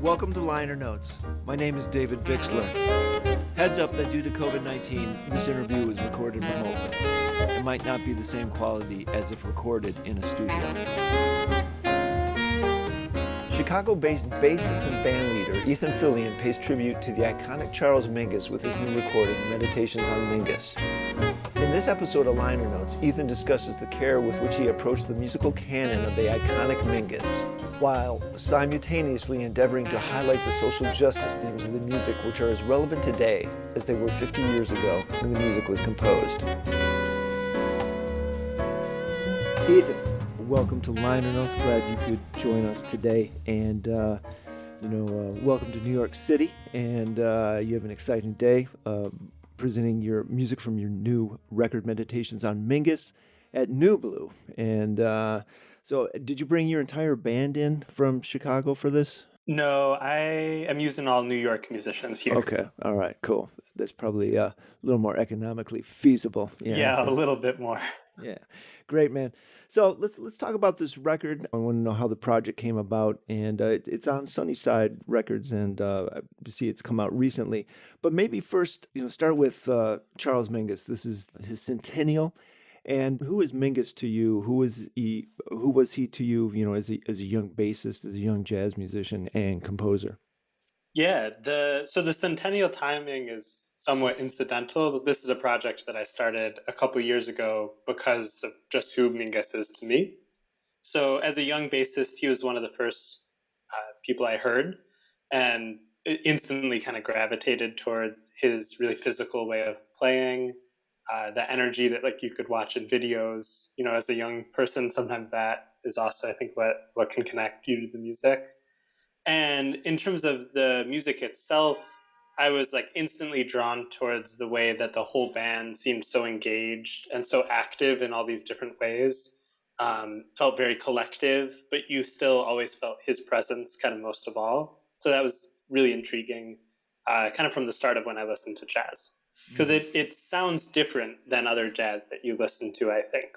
Welcome to Liner Notes. My name is David Bixler. Heads up that due to COVID-19, this interview was recorded remotely. It might not be the same quality as if recorded in a studio. Chicago-based bassist and bandleader Ethan Philion pays tribute to the iconic Charles Mingus with his new recording, Meditations on Mingus. In this episode of Liner Notes, Ethan discusses the care with which he approached the musical canon of the iconic Mingus, while simultaneously endeavoring to highlight the social justice themes of the music which are as relevant today as they were 50 years ago when the music was composed. Ethan, welcome to Liner Notes. Glad you could join us today. And, welcome to New York City. And you have an exciting day presenting your music from your new record, Meditations on Mingus, at New Blue. And so did you bring your entire band in from Chicago for this? No, I am using all New York musicians here. Okay. All right, cool. That's probably a little more economically feasible. Yeah, a little bit more. Yeah. Great, man. So let's talk about this record. I want to know how the project came about, and it's on Sunnyside Records, and I see it's come out recently. But maybe first, start with Charles Mingus. This is his centennial. And who is Mingus to you? Who was he to you? As a young bassist, as a young jazz musician and composer. Yeah, the centennial timing is somewhat incidental. This is a project that I started a couple years ago because of just who Mingus is to me. So as a young bassist, he was one of the first people I heard, and instantly kind of gravitated towards his really physical way of playing. The energy that you could watch in videos, as a young person, sometimes that is also, I think, what can connect you to the music. And in terms of the music itself, I was instantly drawn towards the way that the whole band seemed so engaged and so active in all these different ways. Felt very collective, but you still always felt his presence kind of most of all. So that was really intriguing, kind of from the start of when I listened to jazz. Because it sounds different than other jazz that you listen to, I think,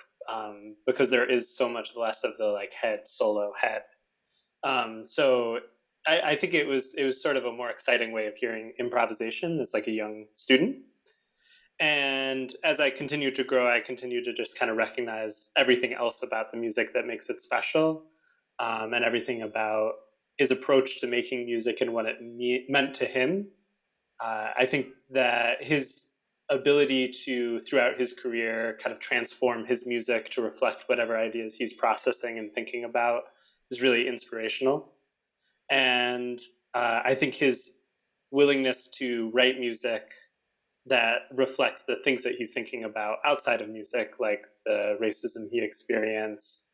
because there is so much less of the solo head. So I think it was sort of a more exciting way of hearing improvisation as a young student. And as I continued to grow, I continued to just kind of recognize everything else about the music that makes it special, and everything about his approach to making music and what it meant to him. I think that his ability to, throughout his career, kind of transform his music to reflect whatever ideas he's processing and thinking about is really inspirational. And I think his willingness to write music that reflects the things that he's thinking about outside of music, like the racism he experienced,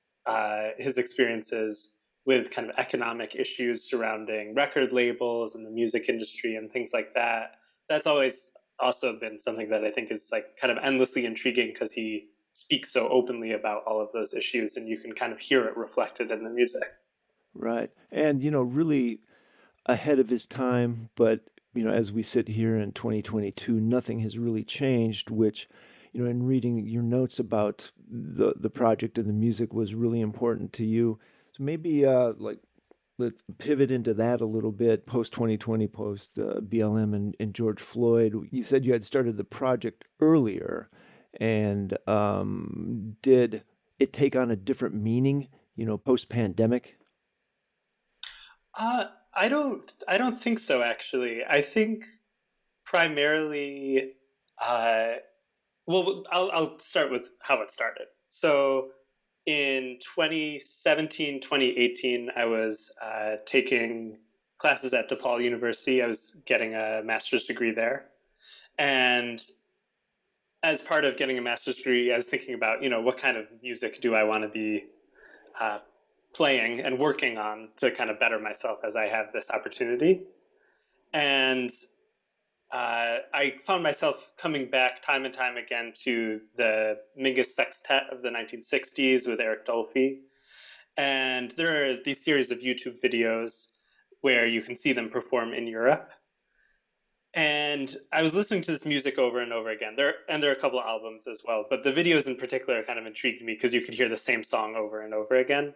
his experiences with kind of economic issues surrounding record labels and the music industry and things like that. That's always also been something that I think is kind of endlessly intriguing, because he speaks so openly about all of those issues, and you can kind of hear it reflected in the music. Right. And, really ahead of his time, but, as we sit here in 2022, nothing has really changed, which, in reading your notes about the project and the music was really important to you. So maybe let's pivot into that a little bit. Post 2020, post BLM and George Floyd. You said you had started the project earlier, and did it take on a different meaning, post pandemic? I don't think so, actually. I think primarily, I'll start with how it started. So in 2017, 2018, I was taking classes at DePaul University. I was getting a master's degree there. And as part of getting a master's degree, I was thinking about, what kind of music do I want to be playing and working on to kind of better myself as I have this opportunity. And I found myself coming back time and time again to the Mingus Sextet of the 1960s with Eric Dolphy. And there are these series of YouTube videos where you can see them perform in Europe. And I was listening to this music over and over again. There are a couple of albums as well, but the videos in particular kind of intrigued me because you could hear the same song over and over again.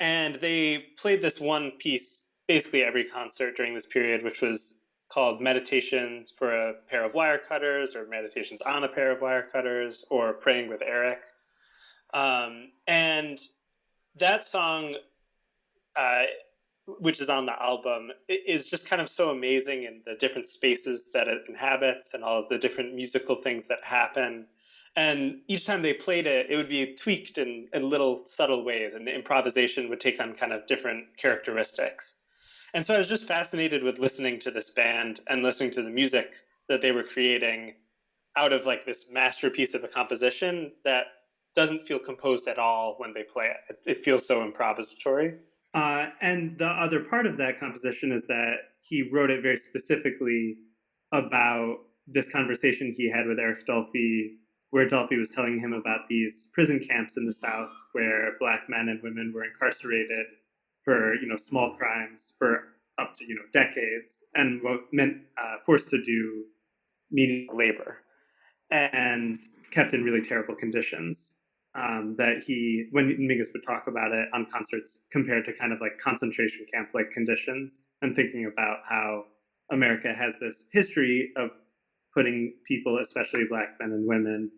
And they played this one piece basically every concert during this period, which was called Meditations for a Pair of Wire Cutters, or Meditations on a Pair of Wire Cutters, or Praying with Eric. And that song, uh, which is on the album, is just kind of so amazing in the different spaces that it inhabits and all of the different musical things that happen. And each time they played it, it would be tweaked in little subtle ways, and the improvisation would take on kind of different characteristics. And so I was just fascinated with listening to this band and listening to the music that they were creating out of like this masterpiece of a composition that doesn't feel composed at all when they play it. It feels so improvisatory. And the other part of that composition is that he wrote it very specifically about this conversation he had with Eric Dolphy, where Dolphy was telling him about these prison camps in the South where Black men and women were incarcerated for, small crimes for up to, decades, and meant forced to do menial labor and kept in really terrible conditions. That when Mingus would talk about it on concerts, compared to kind of like concentration camp like conditions, and thinking about how America has this history of putting people, especially Black men and women,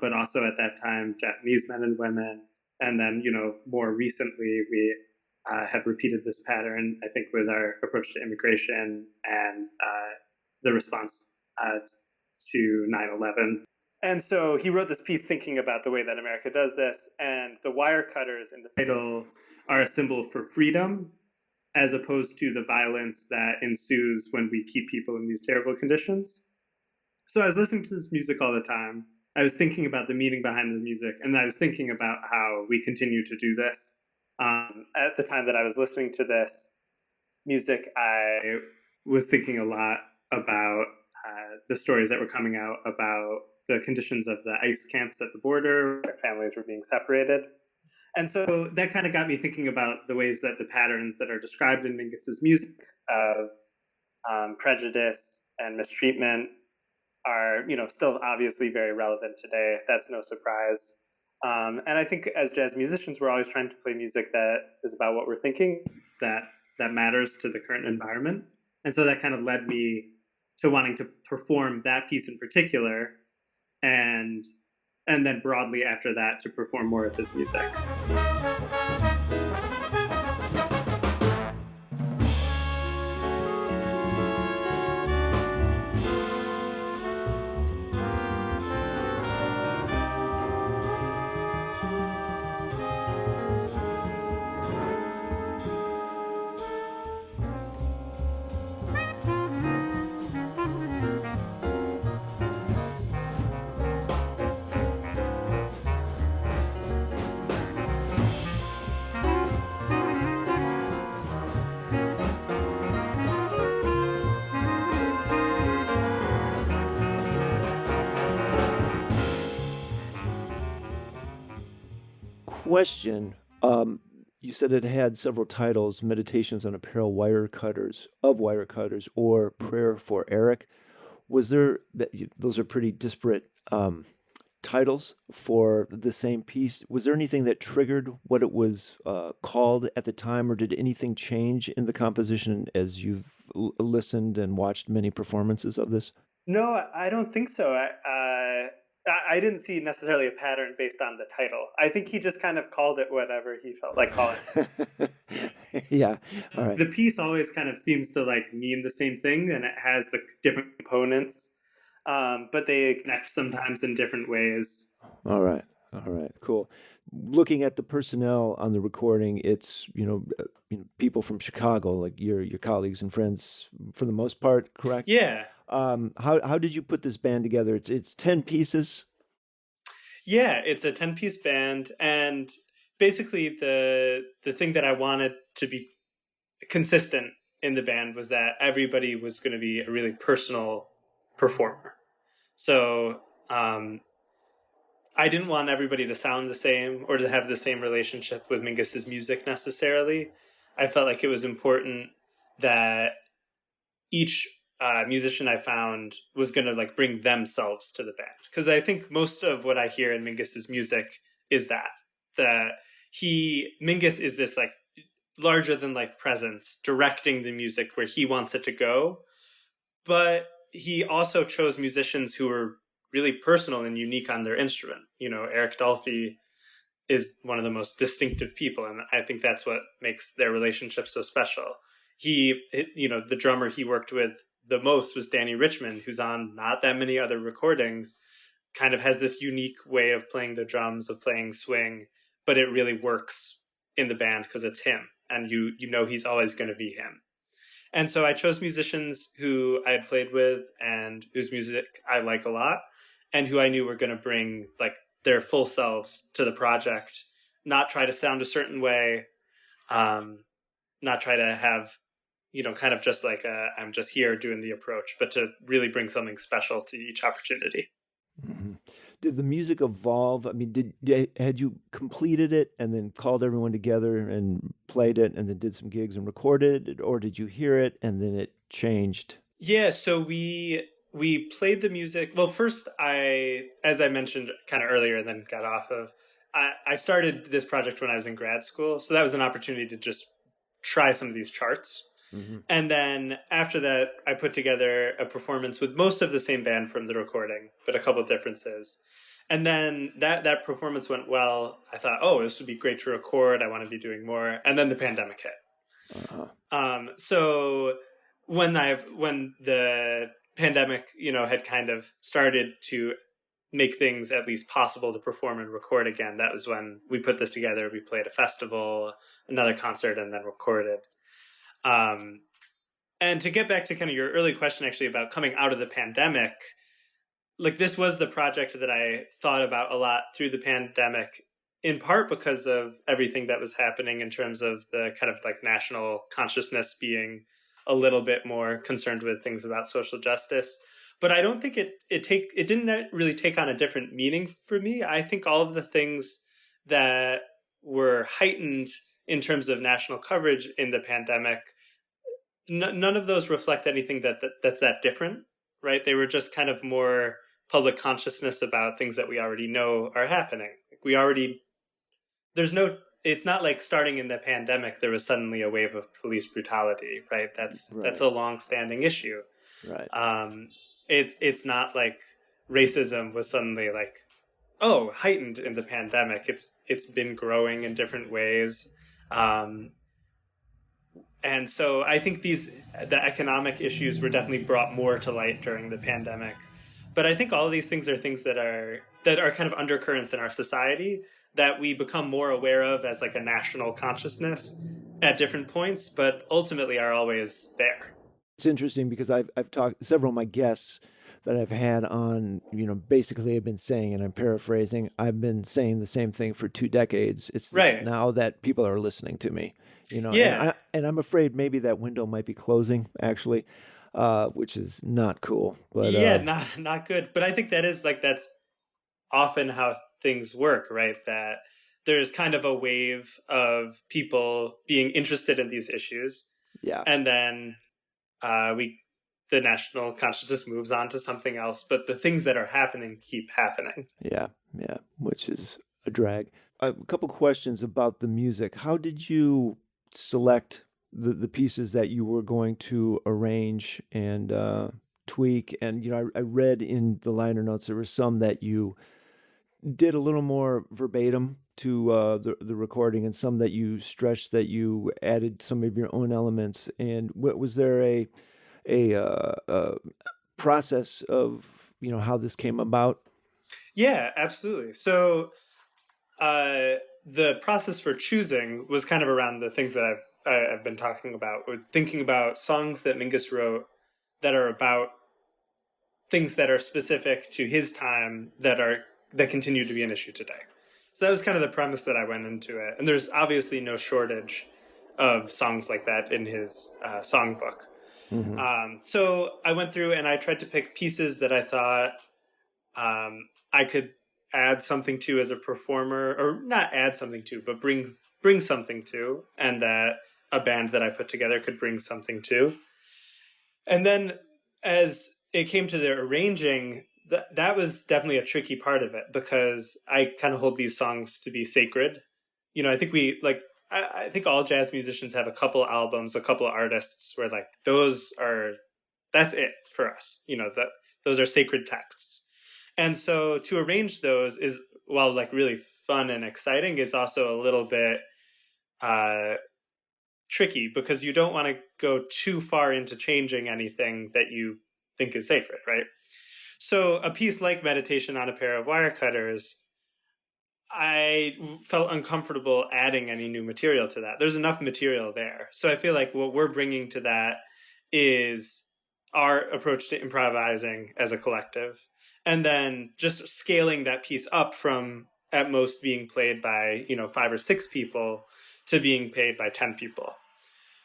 but also at that time Japanese men and women, and then more recently we have repeated this pattern, I think, with our approach to immigration and the response to 9/11. And so he wrote this piece thinking about the way that America does this, and the wire cutters in the title are a symbol for freedom, as opposed to the violence that ensues when we keep people in these terrible conditions. So I was listening to this music all the time. I was thinking about the meaning behind the music, and I was thinking about how we continue to do this. At the time that I was listening to this music, I was thinking a lot about the stories that were coming out about the conditions of the ICE camps at the border, where families were being separated. And so that kind of got me thinking about the ways that the patterns that are described in Mingus's music of prejudice and mistreatment are, still obviously very relevant today. That's no surprise. And I think as jazz musicians, we're always trying to play music that is about what we're thinking, that matters to the current environment. And so that kind of led me to wanting to perform that piece in particular, and then broadly after that to perform more of his music. Question. You said it had several titles: Meditations on a Pair of Wire Cutters, or Prayer for Eric. Was there those are pretty disparate titles for the same piece? Was there anything that triggered what it was called at the time, or did anything change in the composition as you've listened and watched many performances of this? No, I don't think so. I didn't see necessarily a pattern based on the title. I think he just kind of called it whatever he felt like calling it. Yeah, all right. The piece always kind of seems to like mean the same thing, and it has the different components, but they connect sometimes in different ways. All right. Cool. Looking at the personnel on the recording, it's people from Chicago, like your colleagues and friends for the most part, correct? Yeah. How did you put this band together? It's 10 pieces. Yeah, it's a 10-piece band, and basically the thing that I wanted to be consistent in the band was that everybody was going to be a really personal performer. So I didn't want everybody to sound the same or to have the same relationship with Mingus's music necessarily. I felt like it was important that each musician I found was going to like bring themselves to the band, because I think most of what I hear in Mingus's music is that Mingus is this like larger than life presence, directing the music where he wants it to go. But he also chose musicians who were really personal and unique on their instrument. Eric Dolphy is one of the most distinctive people, and I think that's what makes their relationship so special. The drummer he worked with the most was Danny Richmond, who's on not that many other recordings, kind of has this unique way of playing the drums, of playing swing, but it really works in the band because it's him, and he's always going to be him. And so I chose musicians who I had played with and whose music I like a lot, and who I knew were going to bring like their full selves to the project, not try to sound a certain way, not try to have, kind of just like I'm just here doing the approach, but to really bring something special to each opportunity. Mhm. Did the music evolve? I mean, had you completed it and then called everyone together and played it and then did some gigs and recorded it, or did you hear it and then it changed? Yeah, so we played the music. Well, first as I mentioned kind of earlier and then got off of, I started this project when I was in grad school, so that was an opportunity to just try some of these charts. Hmm. And then after that, I put together a performance with most of the same band from the recording, but a couple of differences. And then that performance went well. I thought, oh, this would be great to record. I want to be doing more. And then the pandemic hit. Uh-huh. So when the pandemic, had kind of started to make things at least possible to perform and record again, that was when we put this together. We played a festival, another concert, and then recorded. Um, and to get back to kind of your early question, actually, about coming out of the pandemic, like this was the project that I thought about a lot through the pandemic, in part because of everything that was happening in terms of the kind of like national consciousness being a little bit more concerned with things about social justice. But I don't think it didn't really take on a different meaning for me. I think all of the things that were heightened in terms of national coverage in the pandemic, none of those reflect anything that's that different, right? They were just kind of more public consciousness about things that we already know are happening. We already there's no It's not like starting in the pandemic there was suddenly a wave of police brutality, right? That's Right, a long-standing issue. right. Um, it's not like racism was suddenly like, oh, heightened in the pandemic. It's been growing in different ways. Um, and so I think the economic issues were definitely brought more to light during the pandemic. But I think all of these things are things that are kind of undercurrents in our society that we become more aware of as like a national consciousness at different points, but ultimately are always there. It's interesting because I've talked several of my guests that I've had on, basically have been saying, and I'm paraphrasing, I've been saying the same thing for 2 decades. It's just Right. now that people are listening to me, and Yeah. I'm afraid maybe that window might be closing actually, which is not cool. But Yeah, not good. But I think that's often how things work, right? That there's kind of a wave of people being interested in these issues, yeah, and then we the national consciousness moves on to something else, but the things that are happening keep happening. yeah, yeah, which is a drag. A couple questions about the music. How did you select the pieces that you were going to arrange and tweak? And I read in the liner notes there were some that you did a little more verbatim to the recording, and some that you stretched, that you added some of your own elements. And was there a process of how this came about? Yeah, absolutely. So the process for choosing was kind of around the things that I've been talking about, or thinking about songs that Mingus wrote that are about things that are specific to his time that continue to be an issue today. So that was kind of the premise that I went into it, and there's obviously no shortage of songs like that in his songbook. Hmm. So I went through and I tried to pick pieces that I thought I could add something to as a performer, or not add something to, but bring something to, and that a band that I put together could bring something to. And then as it came to the arranging, that was definitely a tricky part of it, because I kind of hold these songs to be sacred. I think I think all jazz musicians have a couple albums, a couple artists where like that's it for us. That those are sacred texts. And so to arrange those is, while like really fun and exciting, is also a little bit uh, tricky, because you don't want to go too far into changing anything that you think is sacred, right? So a piece like Meditation on a Pair of Wire Cutters, I felt uncomfortable adding any new material to that. There's enough material there. So I feel like what we're bringing to that is our approach to improvising as a collective, and then just scaling that piece up from at most being played by, 5 or 6 people to being played by 10 people.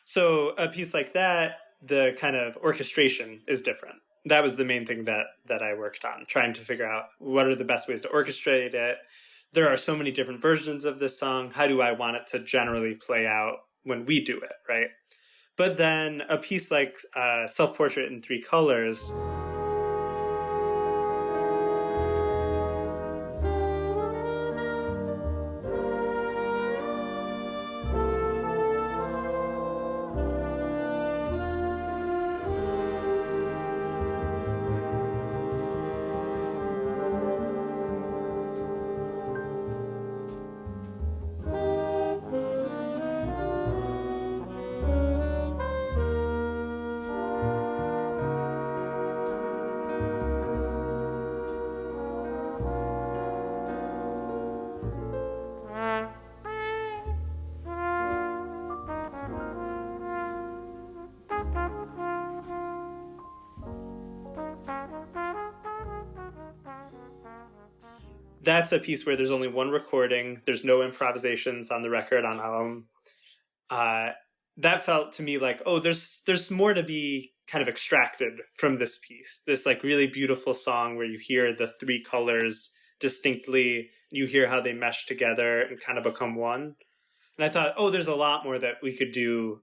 So a piece like that, the kind of orchestration is different. That was the main thing that I worked on, trying to figure out what are the best ways to orchestrate it. There are so many different versions of this song. How do I want it to generally play out when we do it, right? But then a piece like Self-Portrait in Three Colors, that's a piece where there's only one recording. There's no improvisations on the record on album. Uh, that felt to me like, oh, there's more to be kind of extracted from this piece. This like really beautiful song where you hear the three colors distinctly. You hear how they mesh together and kind of become one. And I thought, oh, there's a lot more that we could do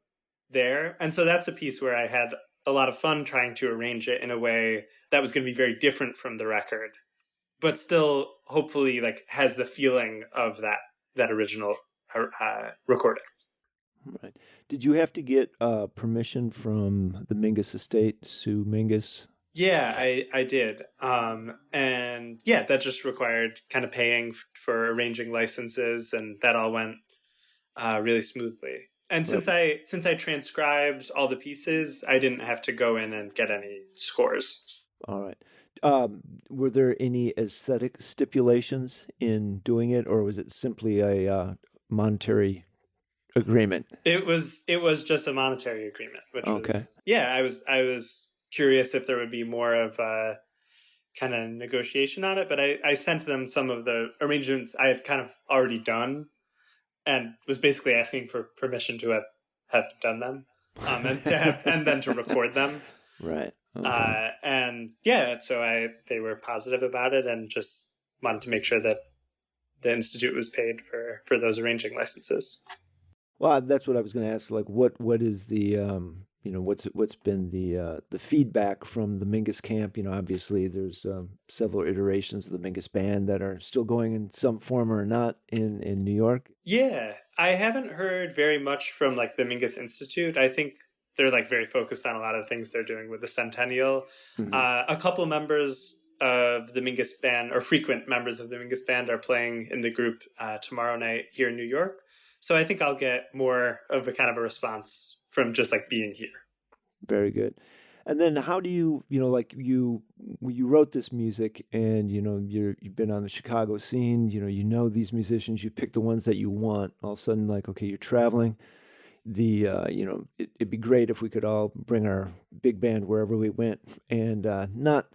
there. And so that's a piece where I had a lot of fun trying to arrange it in a way that was going to be very different from the record, but still hopefully like has the feeling of that original recording. Right. Did you have to get permission from the Mingus estate, Sue Mingus? Yeah, I did. And yeah, that just required kind of paying for arranging licenses, and that all went really smoothly. And Right. since I transcribed all the pieces, I didn't have to go in and get any scores. All right. Were there any aesthetic stipulations in doing it, or was it simply a monetary agreement? It was just a monetary agreement, which Okay. was, yeah, I was curious if there would be more of a kind of negotiation on it, but I sent them some of the arrangements I had kind of already done, and was basically asking for permission to have done them, and then to record them. Right. Okay. And yeah, so they were positive about it, and just wanted to make sure that the institute was paid for those arranging licenses. Well, that's what I was going to ask. Like, what is the what's been the feedback from the Mingus camp? Obviously there's several iterations of the Mingus band that are still going in some form or not in New York. Yeah, I haven't heard very much from like the Mingus Institute. I think they're like very focused on a lot of things they're doing with the centennial. Hmm. A couple members of the Mingus band, or frequent members of the Mingus band, are playing in the group tomorrow night here in New York. So I think I'll get more of a kind of a response from just like being here. Very good. And then how do you, like when you wrote this music and you've been on the Chicago scene, these musicians, you pick the ones that you want. All of a sudden, like, okay, you're traveling. It'd be great if we could all bring our big band wherever we went, and not,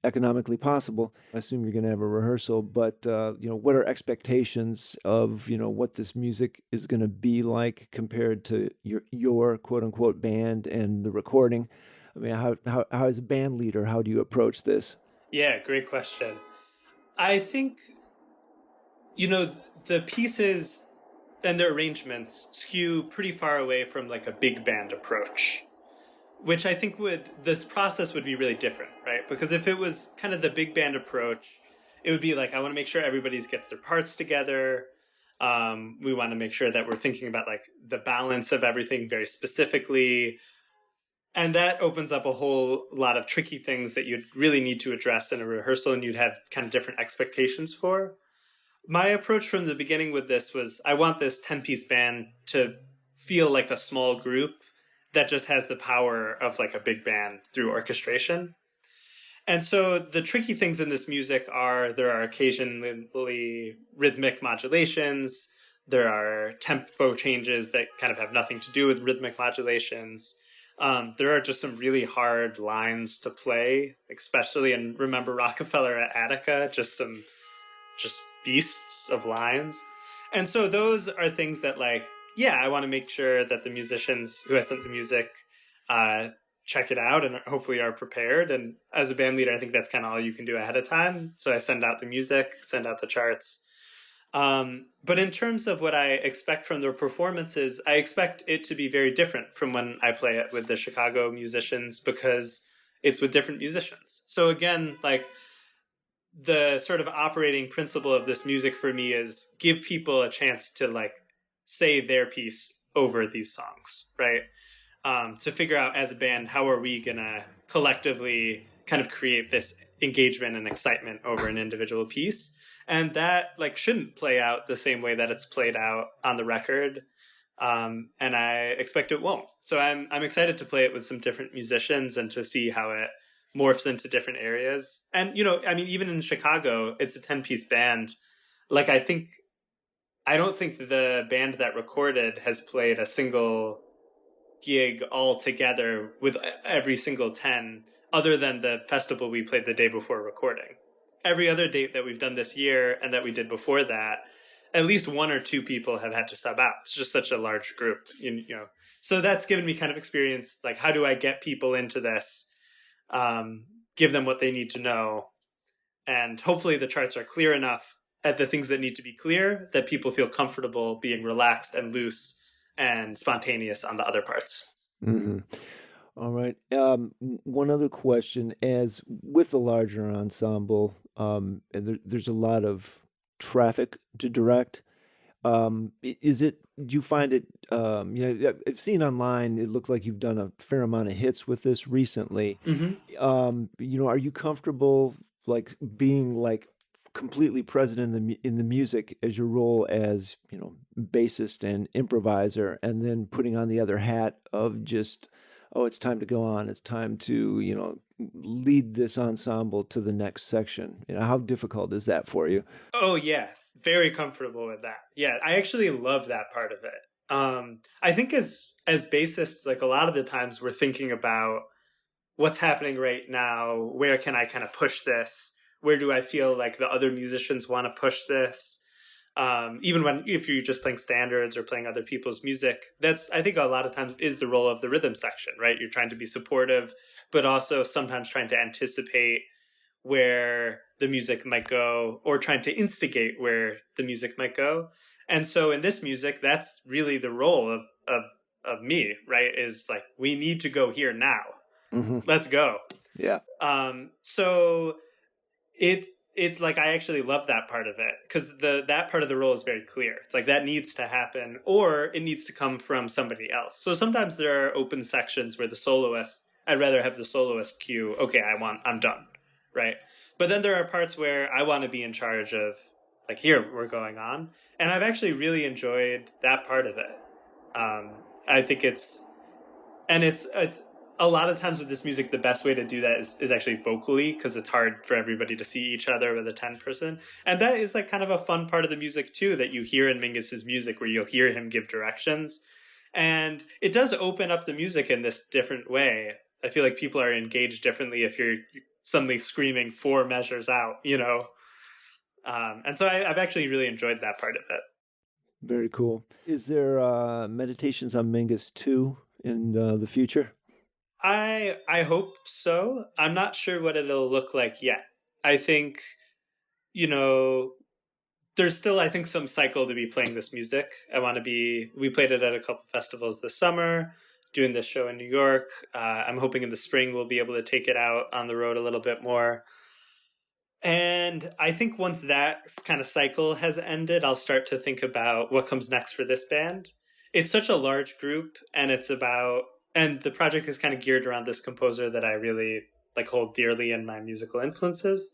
economically possible. I assume you're going to have a rehearsal, but what are expectations of what this music is going to be like compared to your quote unquote band and the recording? I mean, how as a band leader, how do you approach this? Yeah, great question. I think, the pieces and the arrangements skew pretty far away from like a big band approach, which I think this process would be really different, right? Because if it was kind of the big band approach, it would be like, I want to make sure everybody gets their parts together. We want to make sure that we're thinking about like the balance of everything very specifically. And that opens up a whole lot of tricky things that you'd really need to address in a rehearsal and you'd have kind of different expectations for. My approach from the beginning with this was I want this 10-piece band to feel like a small group that just has the power of like a big band through orchestration. And so the tricky things in this music are there are occasionally rhythmic modulations, there are tempo changes that kind of have nothing to do with rhythmic modulations. There are just some really hard lines to play, especially in Remember Rockefeller at Attica, just beasts of lines. And so those are things that like, yeah, I want to make sure that the musicians who have sent the music uh, check it out and hopefully are prepared. And as a band leader, I think that's kind of all you can do ahead of time. So I send out the music, send out the charts. But in terms of what I expect from the performances, I expect it to be very different from when I play it with the Chicago musicians because it's with different musicians. So again, like the sort of operating principle of this music for me is give people a chance to like say their piece over these songs, right? To figure out as a band, how are we gonna collectively kind of create this engagement and excitement over an individual piece? And that like shouldn't play out the same way that it's played out on the record. And I expect it won't. So I'm excited to play it with some different musicians and to see how it morphs into different areas. And you know, I mean, even in Chicago, it's a 10-piece band. Like I don't think the band that recorded has played a single gig all together with every single 10 other than the festival we played the day before recording. Every other date that we've done this year and that we did before that, at least one or two people have had to sub out. It's just such a large group, you know. So that's given me kind of experience, like how do I get people into this, um, give them what they need to know, and hopefully the charts are clear enough at the things that need to be clear that people feel comfortable being relaxed and loose and spontaneous on the other parts. Hmm. All right. One other question, as with the larger ensemble, and there's a lot of traffic to direct. Is it, do you find it, I've seen online, it looks like you've done a fair amount of hits with this recently. Mm-hmm. Are you comfortable like being like completely present in in the music as your role as, bassist and improviser, and then putting on the other hat of just, oh, it's time to go on. It's time to, lead this ensemble to the next section. How difficult is that for you? Oh yeah, very comfortable with that. Yeah, I actually love that part of it. I think as bassists, like a lot of the times we're thinking about what's happening right now, where can I kind of push this? Where do I feel like the other musicians want to push this? Even when if you're just playing standards or playing other people's music, that's I think a lot of times is the role of the rhythm section, right? You're trying to be supportive, but also sometimes trying to anticipate where the music might go or trying to instigate where the music might go. And so in this music, that's really the role of me, right? Is like we need to go here now. Hmm. Let's go. Yeah. So it it's like I actually love that part of it because the that part of the role is very clear. It's like that needs to happen or it needs to come from somebody else. So sometimes there are open sections where the soloist, I'd rather have the soloist cue, okay, I'm done, right? But then there are parts where I want to be in charge of like here we're going on, and I've actually really enjoyed that part of it. I think it's a lot of times with this music the best way to do that is actually vocally because it's hard for everybody to see each other with a 10 person, and that is like kind of a fun part of the music too that you hear in Mingus's music where you'll hear him give directions, and it does open up the music in this different way. I feel like people are engaged differently if you're suddenly screaming 4 measures out, and so I've actually really enjoyed that part of it. Very cool. Is there meditations on Mingus 2 in the future? I hope so. I'm not sure what it'll look like yet. I think, you know, there's still I think some cycle to be playing this music. We played it at a couple festivals this summer, doing this show in New York. I'm hoping in the spring we'll be able to take it out on the road a little bit more. And I think once that kind of cycle has ended, I'll start to think about what comes next for this band. It's such a large group, and and the project is kind of geared around this composer that I really like hold dearly in my musical influences.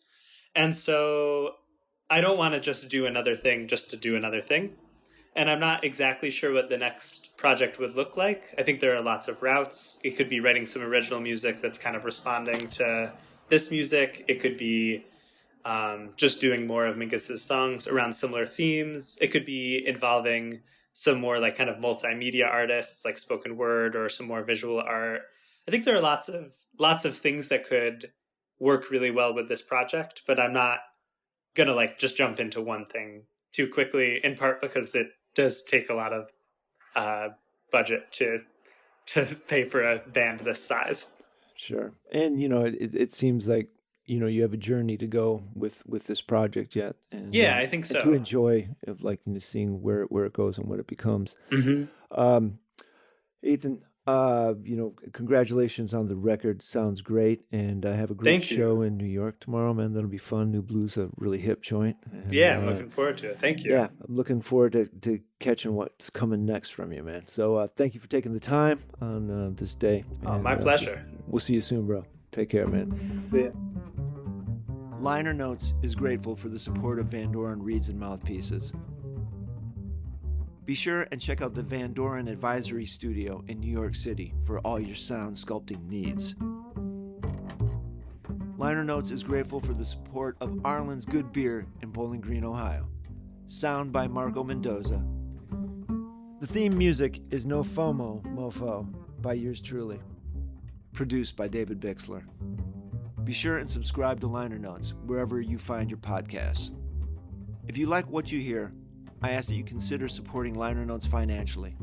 And so I don't want to just do another thing just to do another thing. And I'm not exactly sure what the next project would look like. I think there are lots of routes. It could be writing some original music that's kind of responding to this music. It could be just doing more of Mingus's songs around similar themes. It could be involving some more like kind of multimedia artists, like spoken word or some more visual art. I think there are lots of things that could work really well with this project, but I'm not gonna like just jump into one thing too quickly. In part because it does take a lot of uh, budget to pay for a band this size. Sure. And it seems like you have a journey to go with this project yet, Yeah, I think and to so. enjoy like seeing where it goes and what it becomes. Hmm. Um, Ethan, congratulations on the record. Sounds great, and I have a great Thank you. show in New York tomorrow, man. That'll be fun. New Blues, a really hip joint, and Yeah, I'm looking forward to it. Thank you. yeah, I'm looking forward to catching what's coming next from you, man. So thank you for taking the time on this day. Oh, And my pleasure. we'll see you soon, bro. Take care, man. See ya. Liner Notes is grateful for the support of Van Doren Reeds and Mouthpieces. Be sure and check out the Van Doren Advisory Studio in New York City for all your sound sculpting needs. Liner Notes is grateful for the support of Arlen's Good Beer in Bowling Green, Ohio. Sound by Marco Mendoza. The theme music is No FOMO, Mofo by yours truly. Produced by David Bixler. Be sure and subscribe to Liner Notes wherever you find your podcasts. If you like what you hear, I ask that you consider supporting Liner Notes financially.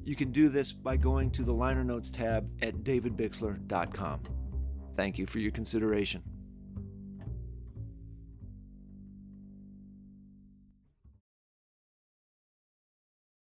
You can do this by going to the Liner Notes tab at davidbixler.com. Thank you for your consideration.